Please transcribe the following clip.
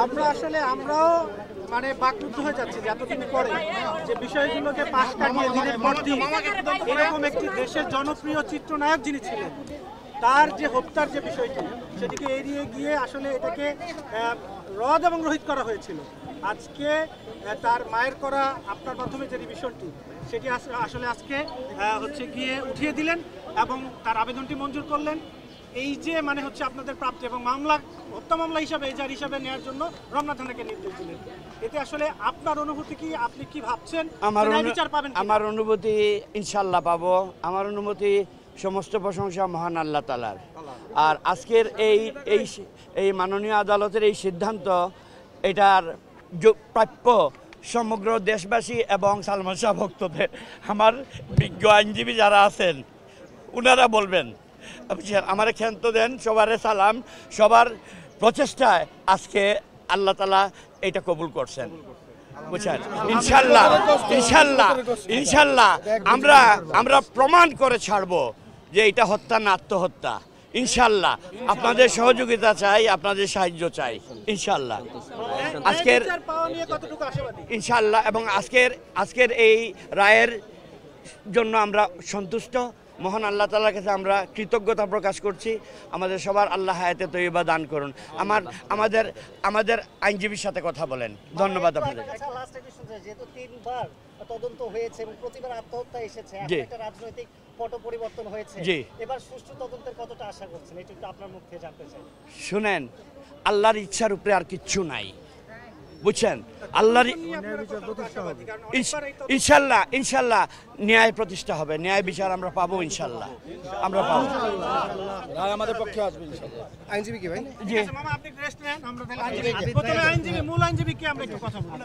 আমরা আসলে আমরাও মানে বাকরুদ্ধ হয়ে যাচ্ছি যে এতদিন পরে যে বিষয়গুলোকে পাশ কাটিয়ে দিনের পর দিন এরকম একটি দেশের জনপ্রিয় চিত্রনায়ক যিনি ছিলেন তার যে হত্যার যে বিষয়টি সেটিকে এড়িয়ে গিয়ে আসলে এটাকে রদ এবং রহিত করা হয়েছিল। আজকে তার মায়ের করা আপনার মাধ্যমে যে রিভিশনটি সেটি আসলে আজকে হচ্ছে গিয়ে উঠিয়ে দিলেন এবং তার আবেদনটি মঞ্জুর করলেন। এই যে মানে হচ্ছে আপনাদের প্রাপ্তি এবং মামলা হত্যা মামলা হিসাবে এজাহার হিসাবে নেওয়ার জন্য রমনা থানাকে নির্দেশ দিলেন, এতে আসলে আপনার অনুভূতি কি? আপনি কি ভাবছেন বিচার পাবেন? আমার অনুভূতি ইনশাল্লাহ পাবো। আমার অনুভূতি সমস্ত প্রশংসা মহান আল্লাহ তাআলার। আর আজকের এই মাননীয় আদালতের এই সিদ্ধান্ত এটার প্রাপ্য সমগ্র দেশবাসী এবং সালমান শাহ ভক্তদের। আমার বিজ্ঞ আইনজীবী যারা আছেন ওনারা বলবেন, আমার ক্ষান্ত দেন, সবার সালাম, সবার প্রচেষ্টায় আজকে আল্লাহ তাআলা এটা কবুল করছেন, বুঝছেন। ইনশাল্লাহ ইনশাল্লাহ ইনশাল্লাহ আমরা প্রমাণ করে ছাড়বো যে এটা হত্যা না আত্মহত্যা। ইনশাল্লাহ আপনাদের সহযোগিতা চাই, আপনাদের সাহায্য চাই ইনশাল্লাহ। আজকের ইনশাল্লাহ এবং আজকের এই রায়ের জন্য আমরা সন্তুষ্ট। মহান আল্লাহ তাআলার কাছে আমরা কৃতজ্ঞতা প্রকাশ করছি। আমাদের সবার আল্লাহ হায়াতে তৈয়বা দান করুন। আমাদের আইনজীবীর সাথে কথা বলেন। ধন্যবাদ আপনাদের। যেহেতু 3 বার তদন্ত হয়েছে এবং প্রতিবার আত্মহত্যা এসেছে, একটা রাজনৈতিক পট পরিবর্তন হয়েছে, এবার সুষ্ঠু তদন্তের কতটা আশা করছেন এটা একটু আপনার মুখ থেকে জানতে চাই। শুনেন, আল্লাহর ইচ্ছার উপরে আর কিচ্ছু নাই, বুঝছেন। আল্লাহর ইনশাল্লাহ ইনশাল্লাহ ন্যায় প্রতিষ্ঠা হবে, ন্যায় বিচার আমরা পাবো ইনশাল্লাহ, আমরা পাবো। আমাদের পক্ষে আসবে ইনশাল্লাহ। আইনজীবী কি ভাই? জি মামা আপনি রেস্ট নেন, আমরা তাহলে আইনজীবী, প্রথমে আইনজীবী, মূল আইনজীবী কি আমরা একটু কথা বলি।